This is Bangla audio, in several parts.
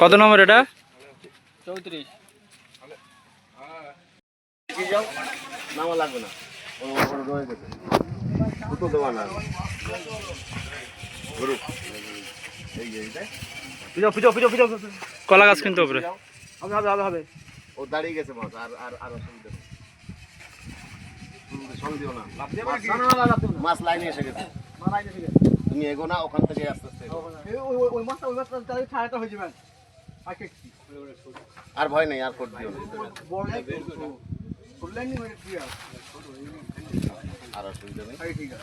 কত নম্বর এটা? 34। নামা লাগবে না, দুটো দেওয়া না। কলা গাছ কিন্তু উপরে হবে। ও দাঁড়িয়ে গেছে মাছ, আর অসুবিধা নেই। সঙ্গ দিও না, মাছ লাইনে এসে গেছে। তুমি এগো না, ওখান থেকে আস্তে আস্তে আর ভয় নেই, আর করতে দিও না। আর অসুবিধা নেই।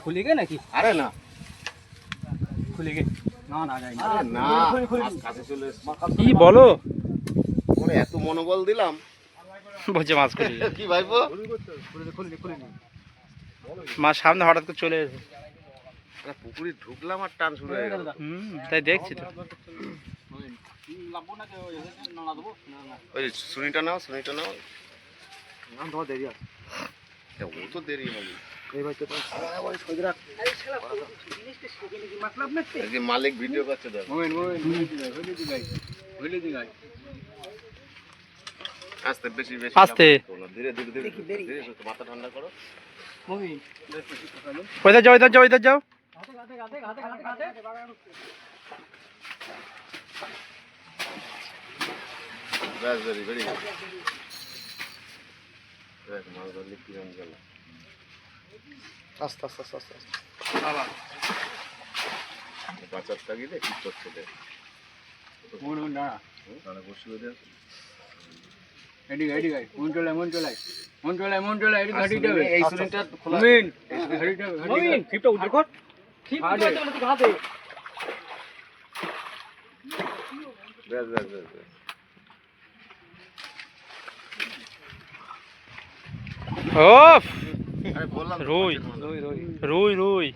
খুলে গে নাকি? আরে না, খুলে গে না না যাই না। আরে না, মাছ কাছে চলে এসছে। কি বলো? ওরে এত মনোবল দিলাম, বলছে মাছ খুলি। কি ভাইবো? মাছ সামনে হঠাৎ করে চলে এসেছে। পুকুরে ঢুকলাম আর টান শুরু হয়ে গেল। তাই দেখছি তো। ওই সুনিটা নাও, সুনিটা নাও। দেরি আছে। ও তো দেরি হবে। মালিক ভিডিও করছে, দেখো। আস্তে, বেশি বেশি আস্তে। ধীরে ধীরে ধীরে ধীরে, মাথা ঠান্ডা করো। ওইধার যাও, ওইধার যাও, ওইধার যাও। ব্যাস, বেরি বেরি দেখ মাছ ধরলে কিরম গেল। আস্তে আস্তে আস্তে আস্তে। বাচ্চার তাগিদে কি করছে দেখ। তারা বসিয়ে দেয়। এই সুনিটা খোলা। ব্যাস ব্যাস ব্যাস ব্যাস। ওফ, আরে বললাম রুই রুই রুই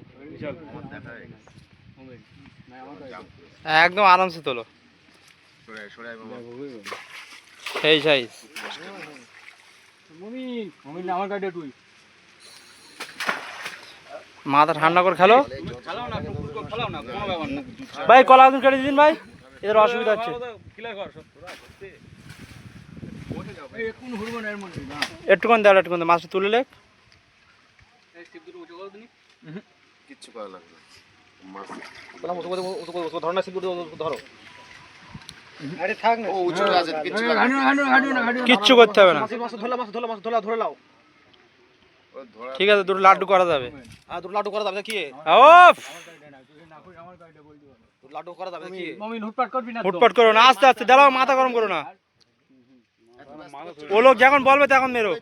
একদম আরামসে তোলো। সেই সাইজ। মাথা ঠান্ডা করে খেলো ভাই। কলা আদুর কেটে দিন ভাই, এদের অসুবিধা হচ্ছে। একটুখান দেওয়া, একটুখান মাছটা তুলে লেখ। কিচ্ছু করা লাগবে মাছ ধরো। আরে থাক না, ও উঁচু আছে, কিচ্ছু লাগবে না। কিচ্ছু করতে হবে না। ধরে লাও। ঠিক আছে, দুটো লাড্ডু করা যাবে। আর দুটো লাড্ডু করা যাবে কি? ওফ, লাড্ডু করা যাবে কি? মমিন হুটপাট করবি না, হুটপাট করো না, আস্তে আস্তে দাঁড়াও, মাথা গরম করো না। ও লোক যখন বলবে তখন মেরো।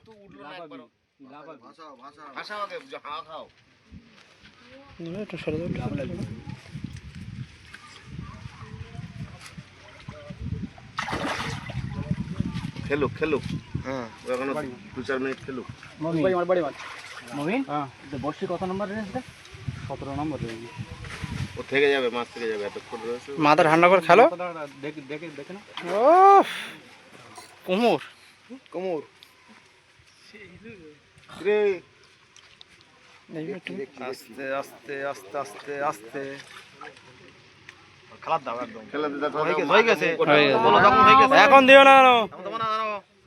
ভাষাও আগে, হাওয়া খাও। একটু সরে দাও। খেলুক খেলুক, হ্যাঁ এখনো 2-4 মিনিট খেলুক। মমিন হ্যাঁ, বর্ষি কত নম্বর রেঞ্জটা? 17 নম্বর রেঞ্জ। ও থেকে যাবে, মাছ থেকে যাবে, এতক্ষণ রয়েছে। মাথা ঠান্ডা করে খেলো। দেখে না। ওফ, কোমর কোমর রে আস্তে আস্তে আস্তে আস্তে আস্তে খেলার দাও একদম। খেলাতে দেখো হয়ে গেছে। এখন দিও না,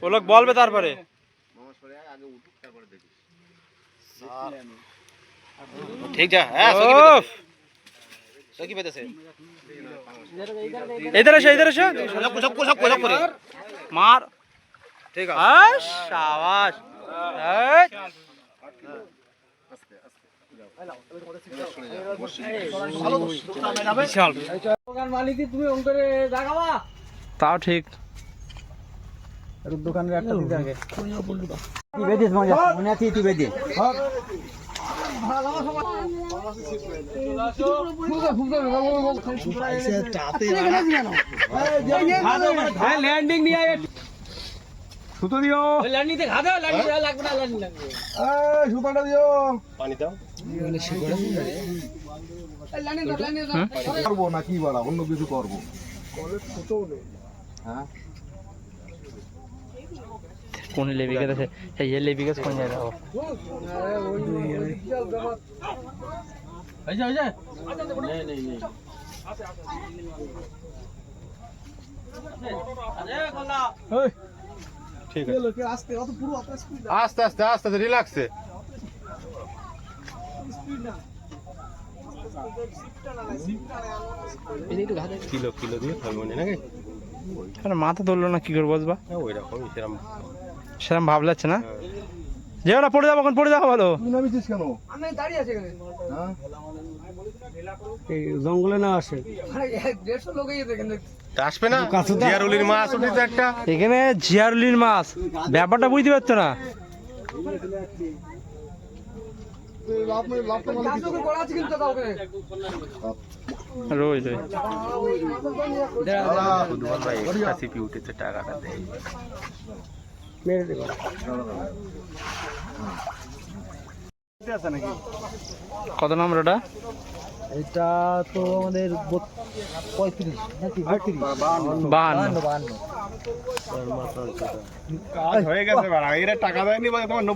ও লোক বলবে তারপরে। আগে উঠুক, তারপরে দেখিস। ঠিক যা, হ্যাঁ সকি পেতেছে। এধারে এসে, এধারে এসে সব করে মার। ঠিক আস শাবাশ। এই বিশাল। তুমি অঙ্করে জাগাবা তাও ঠিক। দোকানের একটা দিতে আগে কি বেদিস মজা মনে আছে তুই বেদি ল্যান্ডিং নিয়ে সুতো দিও। ল্যান্ডিং তে ঘাদা, ল্যান্ডিং লাগবে না, ল্যান্ডিং লাগবে। এই সুতোটা দিও, পানি দাও। ল্যান্ডিং দাও, ল্যান্ডিং দাও। করব না কি বলা, অন্য কিছু করব। কলেজ সুতো নেই। হ্যাঁ কোন লেবি গেছে? এই লেবি গেছে কোন জায়গা? এই যা নেই ওই, ঠিক আছে আস্তে আস্তে আস্তে আস্তে রিল্যাক্সে কিলো কিলো দিয়ে থাকবে নাকি আরে মাথা ধরলো না কি করে বসবা ওই রকমই সেরকম সেরকম ভাব লাগছে না যেও না পড়ে যাবো এখন পড়ে যাবো ভালো তুই নামিছিস কেন? হ্যাঁ? এই জঙ্গলে না আসে তা আসবে না জিয়ারুলির মাছ উঠেছে একটা এখানে জিয়ারুলির মাছ ব্যাপারটা বুঝতে পারছো না রোজ রোজ ফুটবল ভাই একটা সিপি উঠেছে টাকাটা দেয় মেরে দেবো কত নম্বর ওটা এটা তো আমাদের 35 নাকি 52 হয়ে গেছে এরা টাকা দেয়নি তোমার 90